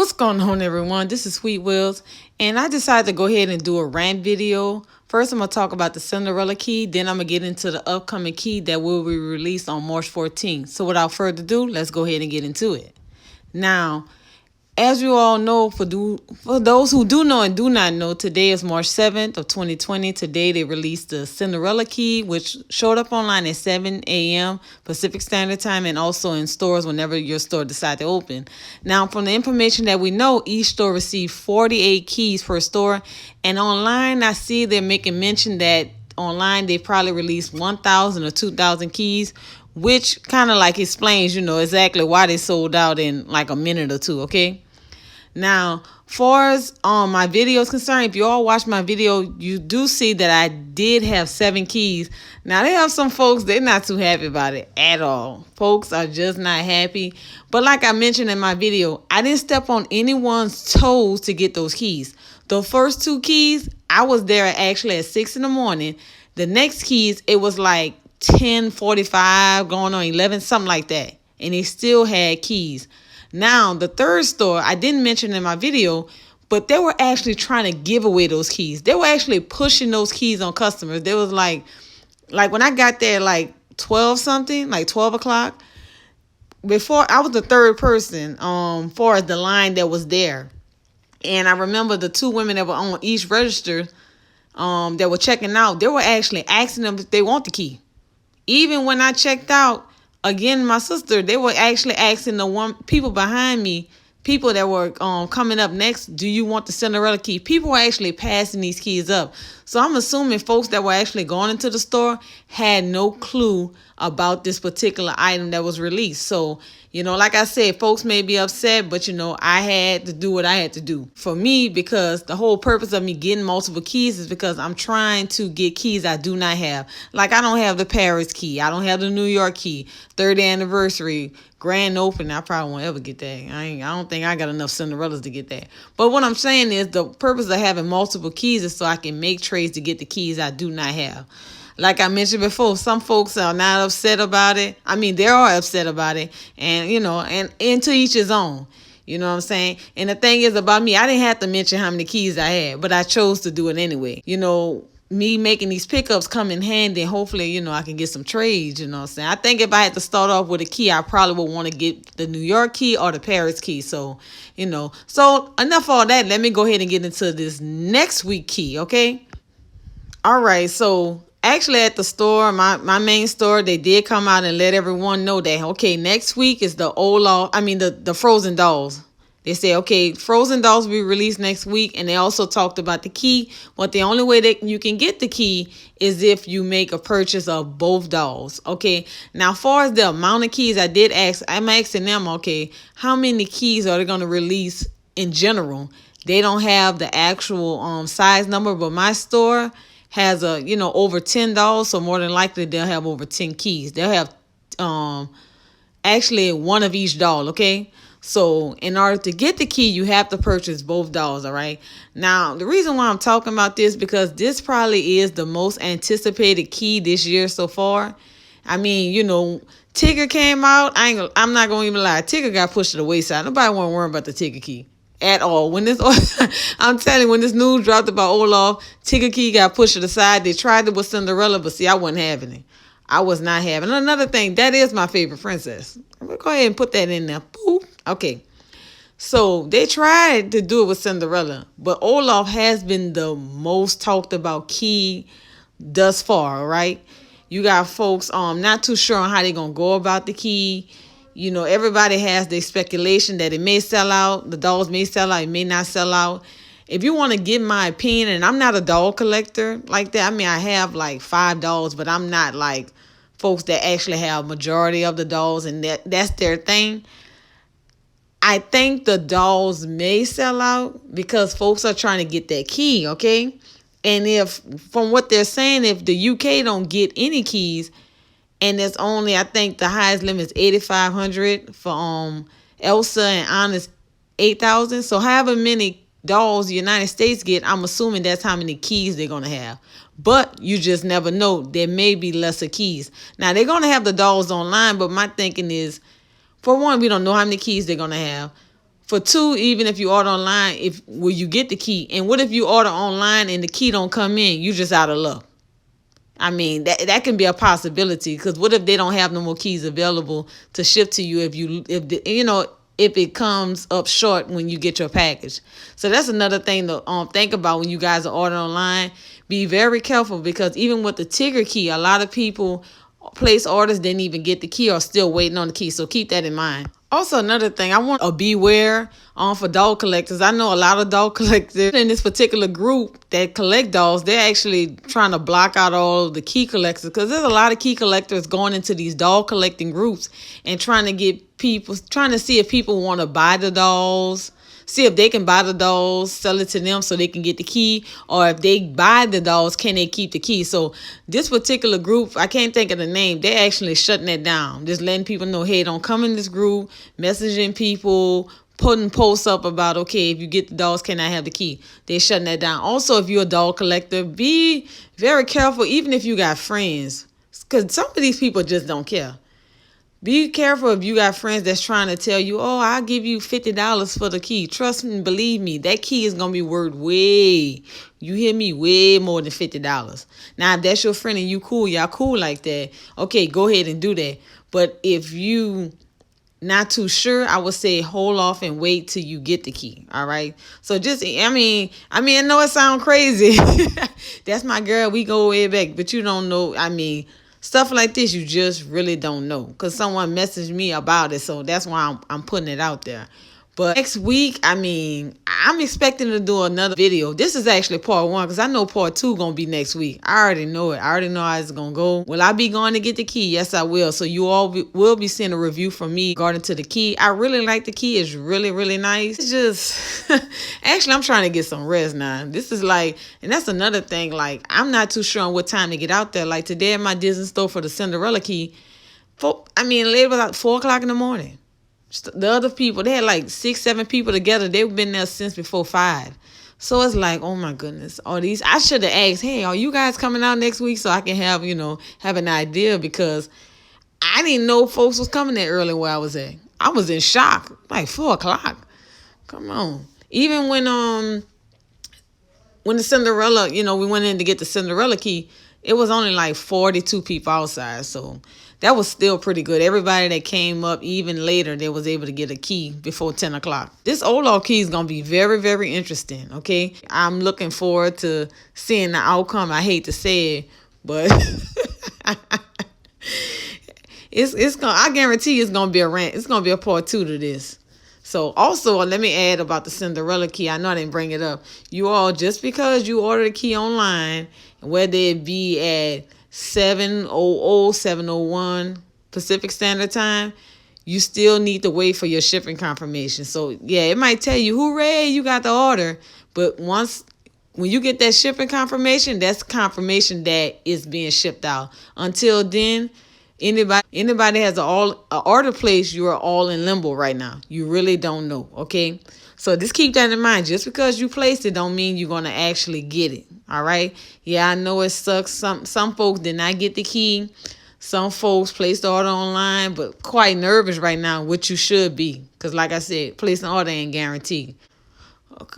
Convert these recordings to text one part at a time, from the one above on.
What's going on, everyone? This is Sweet Wills, and I decided to go ahead and do a rant video. First, I'm going to talk about the Cinderella key, then I'm going to get into the upcoming key that will be released on March 14th. So without further ado, let's go ahead and get into it. Now, as you all know, for those who do know and do not know, today is March 7th of 2020. Today they released the Cinderella key, which showed up online at 7 a.m. Pacific Standard Time and also in stores whenever your store decides to open. Now, from the information that we know, each store received 48 keys per store. And online, I see they're making mention that online they probably released 1,000 or 2,000 keys, which kind of like explains, exactly why they sold out in like a minute or two, okay? Now, far as my video is concerned, if you all watch my video, you do see that I did have 7 keys. Now, they have some folks, they're not too happy about it at all. Folks are just not happy. But like I mentioned in my video, I didn't step on anyone's toes to get those keys. The first 2 keys, I was there actually at 6 in the morning. The next keys, it was like 10:45, going on 11, something like that. And they still had keys. Now, the third store, I didn't mention in my video, but they were actually trying to give away those keys. They were actually pushing those keys on customers. They was like when I got there, like 12 something, like 12 o'clock, before I was the third person, far as the line that was there. And I remember the 2 women that were on each register, that were checking out, they were actually asking them if they want the key. Even when I checked out, again, my sister, they were actually asking the people behind me, people that were coming up next, do you want the Cinderella key? People were actually passing these keys up. So I'm assuming folks that were actually going into the store had no clue about this particular item that was released. So, like I said, folks may be upset, but, I had to do what I had to do. For me, because the whole purpose of me getting multiple keys is because I'm trying to get keys I do not have. Like, I don't have the Paris key. I don't have the New York key. 30th anniversary, grand opening. I probably won't ever get that. I don't think I got enough Cinderellas to get that. But what I'm saying is the purpose of having multiple keys is so I can make trades to get the keys I do not have. Like I mentioned before, some folks are not upset about it. I mean, they are upset about it. And, and to each his own. You know what I'm saying? And the thing is about me, I didn't have to mention how many keys I had, but I chose to do it anyway. Me making these pickups come in handy, and hopefully, I can get some trades, you know what I'm saying? I think if I had to start off with a key, I probably would want to get the New York key or the Paris key. So, so enough of all that. Let me go ahead and get into this next week key, okay? All right, so actually at the store, my main store, they did come out and let everyone know that, okay, next week is the Olaf, the Frozen dolls. They say, okay, Frozen dolls will be released next week. And they also talked about the key. But the only way that you can get the key is if you make a purchase of both dolls. Okay. Now, as far as the amount of keys, I'm asking them, okay, how many keys are they going to release in general? They don't have the actual size number, but my store has over 10 dolls. So more than likely they'll have over 10 keys. They'll have actually one of each doll. Okay. So in order to get the key, you have to purchase both dolls, all right? Now, the reason why I'm talking about this, because this probably is the most anticipated key this year so far. I mean, Tigger came out. I'm not going to even lie. Tigger got pushed to the wayside. Nobody want to worry about the Tigger key at all. I'm telling you, when this news dropped about Olaf, Tigger key got pushed to the side. They tried it with Cinderella, but see, I wasn't having it. I was not having it. Another thing, that is my favorite princess. Go ahead and put that in there. Boop. Okay. So they tried to do it with Cinderella, but Olaf has been the most talked about key thus far, right? You got folks not too sure on how they're going to go about the key. Everybody has their speculation that it may sell out. The dolls may sell out. It may not sell out. If you want to get my opinion, and I'm not a doll collector like that. I mean, I have like 5 dolls, but I'm not like folks that actually have majority of the dolls and that's their thing. I think the dolls may sell out because folks are trying to get that key, okay? And if, from what they're saying, if the UK don't get any keys, and there's only, I think the highest limit is 8,500 for Elsa and Anna's 8,000. So however many dolls the United States get, I'm assuming that's how many keys they're going to have. But you just never know. There may be lesser keys. Now, they're going to have the dolls online, but my thinking is, for one, we don't know how many keys they're going to have. For two, even if you order online, if will you get the key? And what if you order online and the key don't come in? You just out of luck. I mean, that can be a possibility, because what if they don't have no more keys available to ship to you if it comes up short when you get your package. So that's another thing to think about when you guys are ordering online. Be very careful, because even with the Tigger key, a lot of people place orders, didn't even get the key, or still waiting on the key. So keep that in mind. Also, another thing, I want a beware for dog collectors. I know a lot of dog collectors in this particular group that collect dogs. They're actually trying to block out all the key collectors, because there's a lot of key collectors going into these dog collecting groups and trying to see if people want to buy the dolls, see if they can buy the dolls, sell it to them so they can get the key, or if they buy the dolls, can they keep the key? So this particular group, I can't think of the name, they're actually shutting it down, just letting people know, hey, don't come in this group, messaging people, putting posts up about, okay, if you get the dolls, can I have the key? They're shutting that down. Also, if you're a dog collector, be very careful, even if you got friends, because some of these people just don't care. Be careful if you got friends that's trying to tell you, oh, I'll give you $50 for the key. Trust me, believe me, that key is going to be worth you hear me, way more than $50. Now, if that's your friend and y'all cool like that, okay, go ahead and do that. But if you not too sure, I would say hold off and wait till you get the key. All right. So I know it sounds crazy. That's my girl. We go way back, but you don't know. Stuff like this, you just really don't know, because someone messaged me about it. So that's why I'm putting it out there. But next week, I'm expecting to do another video. This is actually part 1, because I know part 2 going to be next week. I already know it. I already know how it's going to go. Will I be going to get the key? Yes, I will. So you all will be seeing a review from me regarding to the key. I really like the key. It's really, really nice. It's just, actually, I'm trying to get some rest now. This is like, and that's another thing. Like, I'm not too sure on what time to get out there. Like today at my Disney store for the Cinderella key, late about 4 o'clock in the morning. The other people, they had like 6, 7 people together. They've been there since before 5. So it's like, oh my goodness, I should have asked, hey, are you guys coming out next week, so I can have an idea, because I didn't know folks was coming that early where I was at. I was in shock, like 4 o'clock. Come on. Even when the Cinderella, we went in to get the Cinderella key, it was only like 42 people outside. So that was still pretty good. Everybody that came up even later, they was able to get a key before 10 o'clock. This Olaf key is going to be very, very interesting, okay? I'm looking forward to seeing the outcome. I hate to say it, but I guarantee it's going to be a rant. It's going to be a part 2 to this. So also, let me add about the Cinderella key. I know I didn't bring it up. You all, just because you order the key online, whether it be at 7:00, 7:01 Pacific Standard Time, you still need to wait for your shipping confirmation. So yeah, it might tell you, hooray, you got the order. But when you get that shipping confirmation, that's confirmation that it's being shipped out. Until then, anybody has an order placed, you are all in limbo right now. You really don't know, okay? So just keep that in mind. Just because you placed it don't mean you're going to actually get it, all right? Yeah, I know it sucks. Some folks did not get the key. Some folks placed the order online, but quite nervous right now, which you should be, because like I said, placing an order ain't guaranteed.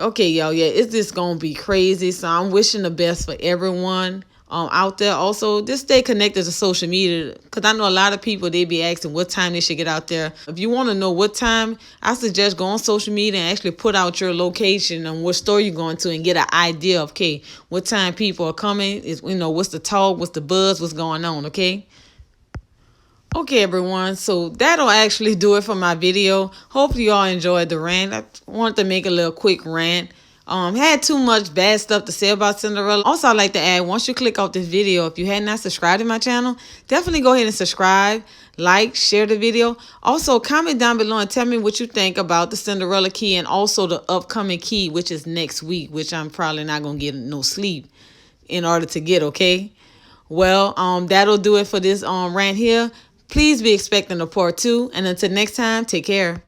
Okay, y'all, yeah, it's just going to be crazy. So I'm wishing the best for everyone out there. Also, just stay connected to social media, because I know a lot of people, they be asking what time they should get out there. If you want to know what time, I suggest go on social media and actually put out your location and what store you're going to, and get an idea of, okay, what time people are coming, is what's the talk, what's the buzz, what's going on, okay? Okay, everyone, so that'll actually do it for my video. Hopefully y'all enjoyed the rant. I wanted to make a little quick rant. Had too much bad stuff to say about Cinderella. Also, I'd like to add, once you click off this video, if you had not subscribed to my channel, definitely go ahead and subscribe, like, share the video. Also, comment down below and tell me what you think about the Cinderella key, and also the upcoming key, which is next week, which I'm probably not going to get no sleep in order to get, okay? Well, that'll do it for this rant here. Please be expecting a part 2. And until next time, take care.